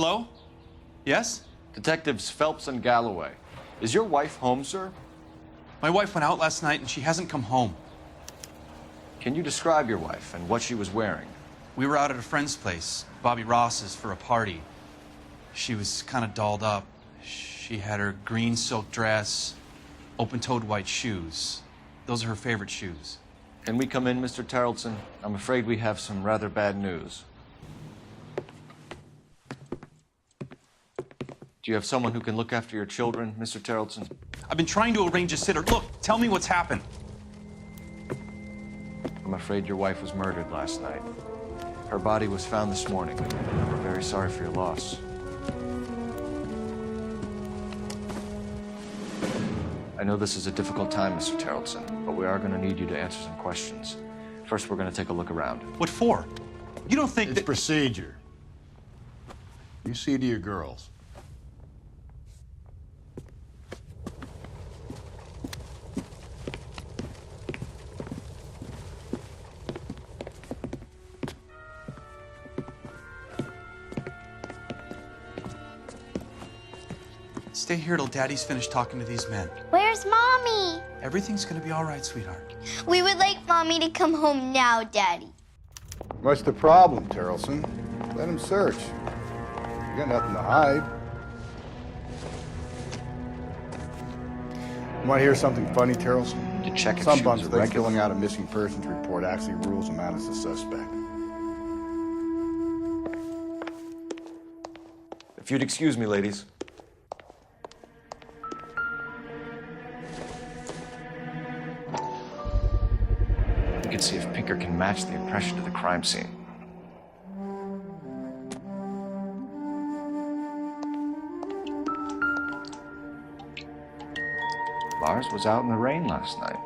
Hello? Yes? Detectives Phelps and Galloway. Is your wife home, sir? My wife went out last night and she hasn't come home. Can you describe your wife and what she was wearing? We were out at a friend's place, Bobby Ross's, for a party. She was kind of dolled up. She had her green silk dress, open-toed white shoes. Those are her favorite shoes. Can we come in, Mr. Tarleton? I'm afraid we have some rather bad news. Do you have someone who can look after your children, Mr. Tarleton? I've been trying to arrange a sitter. Look, tell me what's happened. I'm afraid your wife was murdered last night. Her body was found this morning. We're very sorry for your loss. I know this is a difficult time, Mr. Tarleton, but we are going to need you to answer some questions. First, we're going to take a look around. What for? You don't think It's that... procedure. You see to your girls. Stay here till Daddy's finished talking to these men. Where's Mommy? Everything's gonna be all right, sweetheart. We would like Mommy to come home now, Daddy. What's the problem, Tarleton? Let him search. You got nothing to hide. Want to hear something funny, Tarleton? To check if Some she bums was think irregular. filling out a missing persons report actually rules him out as a suspect. If you'd excuse me, ladies. We can see if Pinker can match the impression to the crime scene. Lars was out in the rain last night.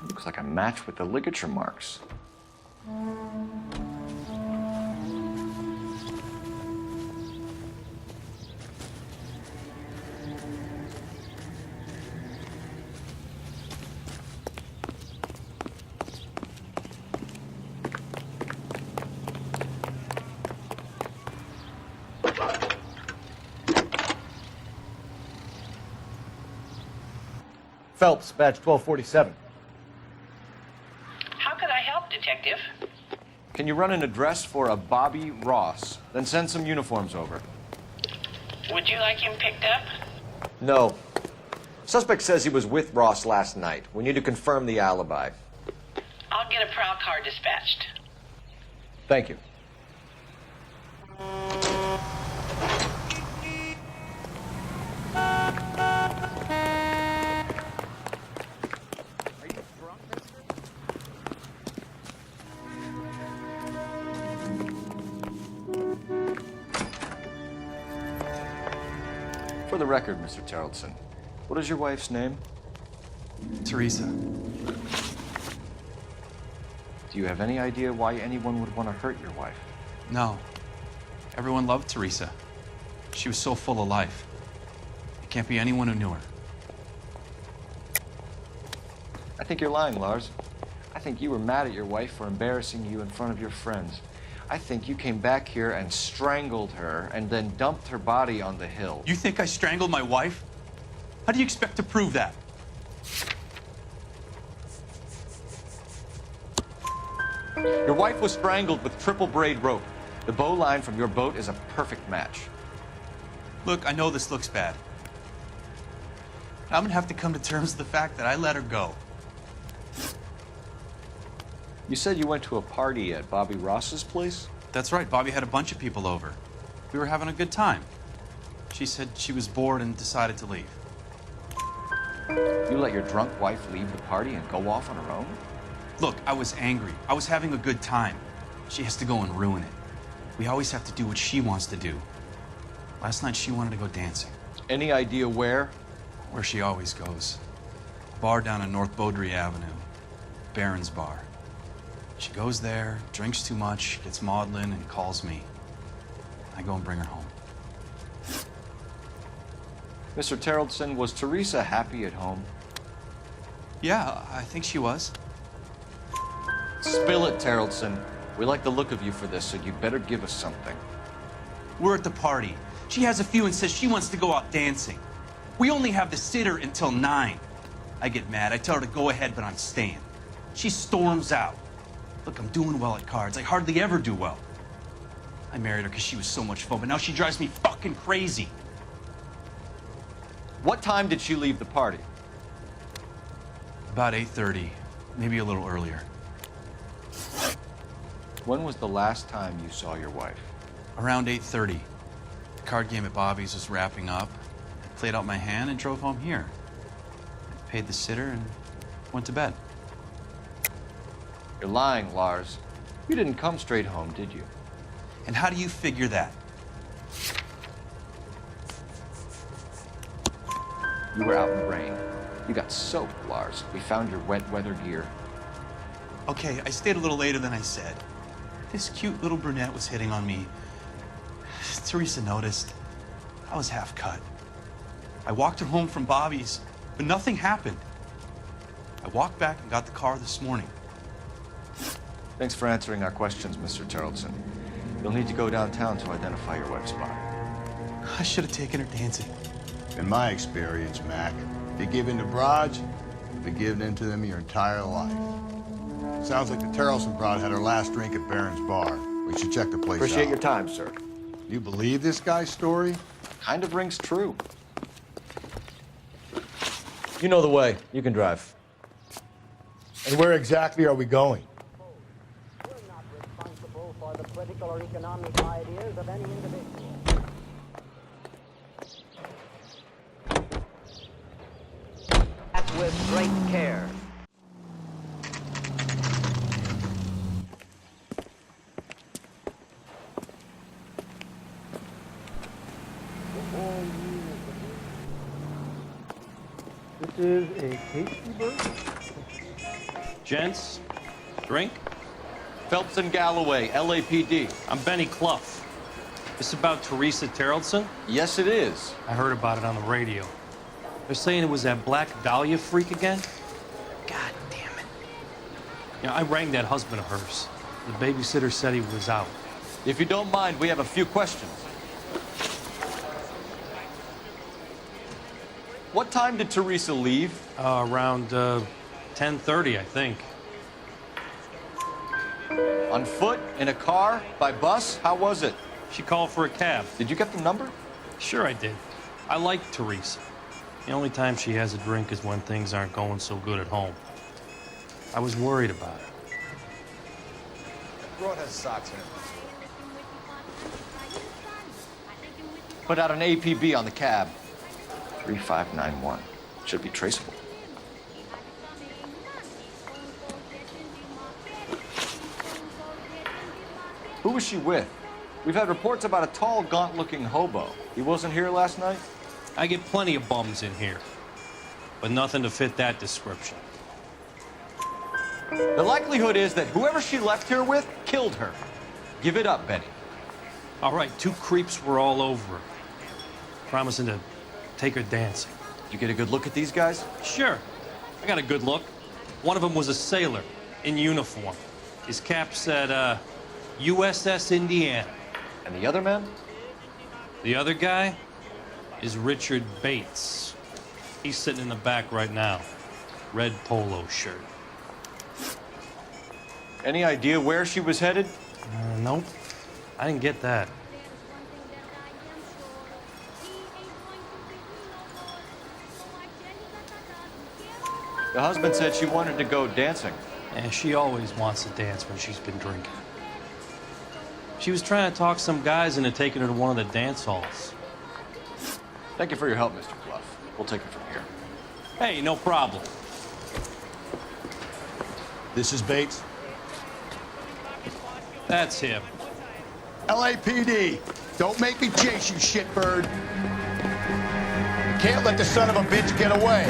Looks like a match with the ligature marks. Phelps, badge 1247. How could I help, Detective? Can you run an address for a Bobby Ross? Then send some uniforms over. Would you like him picked up? No. Suspect says he was with Ross last night. We need to confirm the alibi. I'll get a prowl car dispatched. Thank you. For the record, Mr. Tarleton, what is your wife's name? Teresa. Do you have any idea why anyone would want to hurt your wife? No. Everyone loved Teresa. She was so full of life. It can't be anyone who knew her. I think you're lying, Lars. I think you were mad at your wife for embarrassing you in front of your friends. I think you came back here and strangled her and then dumped her body on the hill. You think I strangled my wife? How do you expect to prove that? Your wife was strangled with triple braid rope. The bow line from your boat is a perfect match. Look, I know this looks bad. I'm gonna have to come to terms with the fact that I let her go. You said you went to a party at Bobby Ross's place? That's right, Bobby had a bunch of people over. We were having a good time. She said she was bored and decided to leave. You let your drunk wife leave the party and go off on her own? Look, I was angry. I was having a good time. She has to go and ruin it. We always have to do what she wants to do. Last night she wanted to go dancing. Any idea where? Where she always goes. A bar down on North Beaudry Avenue. Barron's bar. She goes there, drinks too much, gets maudlin, and calls me. I go and bring her home. Mr. Terrellson, was Teresa happy at home? Yeah, I think she was. Spill it, Terrellson. We like the look of you for this, so you better give us something. We're at the party. She has a few and says she wants to go out dancing. We only have the sitter until 9. I get mad. I tell her to go ahead, but I'm staying. She storms out. Look, I'm doing well at cards. I hardly ever do well. I married her because she was so much fun, but now she drives me fucking crazy. What time did she leave the party? About 8:30, maybe a little earlier. When was the last time you saw your wife? Around 8:30. The card game at Bobby's was wrapping up. I played out my hand and drove home here. I paid the sitter and went to bed. You're lying, Lars. You didn't come straight home, did you? And how do you figure that? You were out in the rain. You got soaked, Lars. We found your wet weather gear. Okay, I stayed a little later than I said. This cute little brunette was hitting on me. Teresa noticed. I was half cut. I walked her home from Bobby's, but nothing happened. I walked back and got the car this morning. Thanks for answering our questions, Mr. Terrellson. You'll need to go downtown to identify your wife's body. I should have taken her dancing. In my experience, Mac, if you give in to broads, you'll be giving in to them your entire life. Sounds like the Terrellson broad had her last drink at Barron's bar. We should check the place Appreciate out. your time, sir. You believe this guy's story? Kind of rings true. You know the way. You can drive. And where exactly are we going? We're not responsible for the political or economic ideas of any individual. Act with great care. This is a tasty bird. Gents, drink? Phelps and Galloway, LAPD. I'm Benny Clough. This about Teresa Terrellson? Yes, it is. I heard about it on the radio. They're saying it was that Black Dahlia freak again? God damn it. You know, I rang that husband of hers. The babysitter said he was out. If you don't mind, we have a few questions. What time did Teresa leave? Around 10:30, I think. On foot? In a car? By bus? How was it? She called for a cab. Did you get the number? Sure I did. I like Teresa. The only time she has a drink is when things aren't going so good at home. I was worried about her. Broad has socks in it. Put out an APB on the cab. 3591. Should be traceable. Who was she with? We've had reports about a tall, gaunt-looking hobo. He wasn't here last night? I get plenty of bums in here, but nothing to fit that description. The likelihood is that whoever she left here with killed her. Give it up, Benny. All right, 2 creeps were all over her, promising to take her dancing. Did you get a good look at these guys? Sure, I got a good look. One of them was a sailor in uniform. His cap said, USS Indiana. And the other man? The other guy is Richard Bates. He's sitting in the back right now. Red polo shirt. Any idea where she was headed? Nope, I didn't get that. The husband said she wanted to go dancing. And she always wants to dance when she's been drinking. She was trying to talk some guys into taking her to one of the dance halls. Thank you for your help, Mr. Clough. We'll take it from here. Hey, no problem. This is Bates. That's him. LAPD, don't make me chase you, shitbird. You can't let the son of a bitch get away.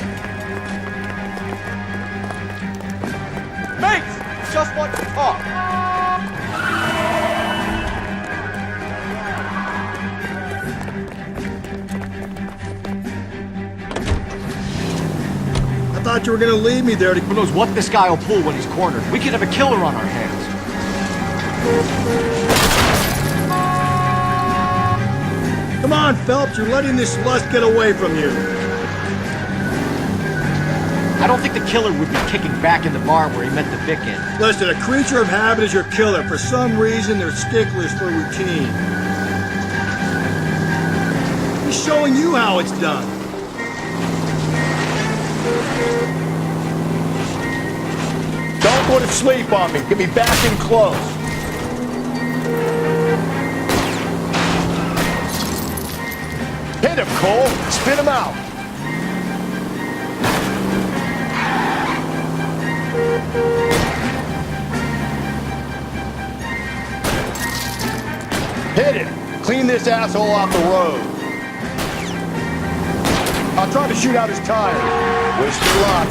Bates! Just want to talk. I thought you were gonna leave me there to... Who knows what this guy will pull when he's cornered? We could have a killer on our hands. Come on, Phelps, you're letting this lust get away from you. I don't think the killer would be kicking back in the bar where he met the Vic in. Listen, a creature of habit is your killer. For some reason, they're sticklers for routine. He's showing you how it's done. Don't go to sleep on me. Get me back in close. Hit him, Cole. Spit him out. Hit him. Clean this asshole off the road. I'll try to shoot out his tire. Wish me luck.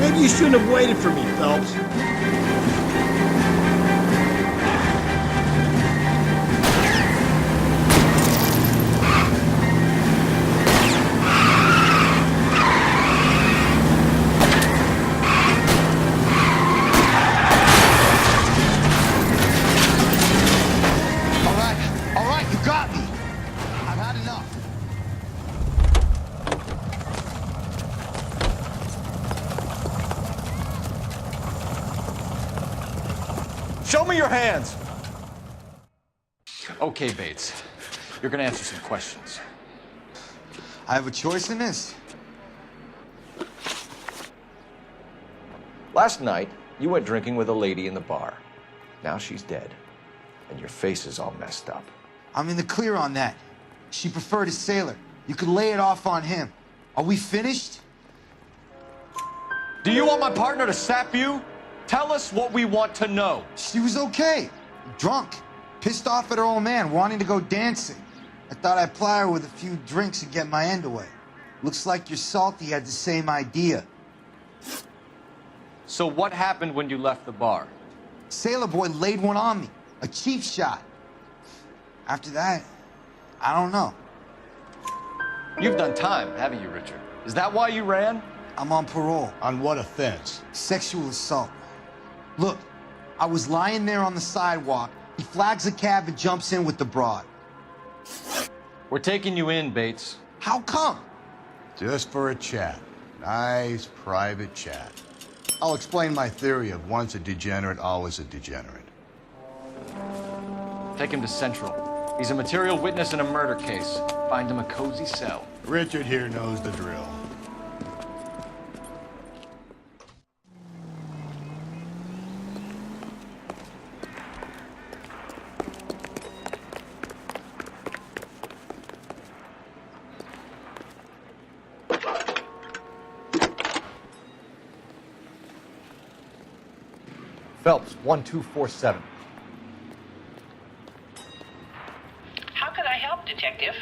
Maybe you shouldn't have waited for me, Phelps. All right, you got me. I've had enough. Show me your hands. Okay, Bates. You're gonna answer some questions. I have a choice in this. Last night, you went drinking with a lady in the bar. Now she's dead. And your face is all messed up. I'm in the clear on that. She preferred a sailor. You could lay it off on him. Are we finished? Do you want my partner to sap you? Tell us what we want to know. She was okay. Drunk. Pissed off at her old man, wanting to go dancing. I thought I'd ply her with a few drinks and get my end away. Looks like your Salty had the same idea. So what happened when you left the bar? Sailor boy laid one on me. A cheap shot. After that, I don't know. You've done time, haven't you, Richard? Is that why you ran? I'm on parole. On what offense? Sexual assault. Look, I was lying there on the sidewalk. He flags a cab and jumps in with the broad. We're taking you in, Bates. How come? Just for a chat. Nice private chat. I'll explain my theory of once a degenerate, always a degenerate. Take him to Central. He's a material witness in a murder case. Find him a cozy cell. Richard here knows the drill. Phelps, 1247. How can I help, Detective?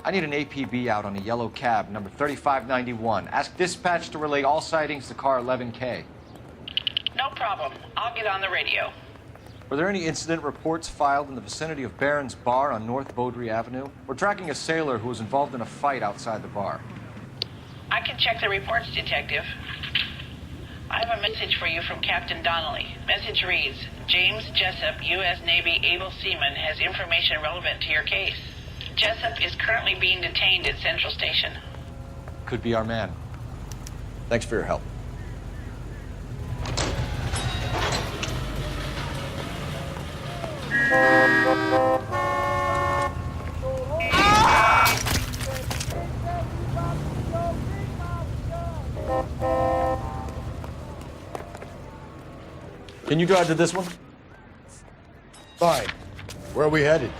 I need an APB out on a yellow cab, number 3591. Ask dispatch to relay all sightings to car 11K. No problem. I'll get on the radio. Were there any incident reports filed in the vicinity of Barron's Bar on North Beaudry Avenue? We're tracking a sailor who was involved in a fight outside the bar. I can check the reports, Detective. I have a message for you from Captain Donnelly. Message reads, James Jessup, U.S. Navy able seaman, has information relevant to your case. Jessup is currently being detained at Central Station. Could be our man. Thanks for your help. Can you drive to this one? Fine. Where are we headed?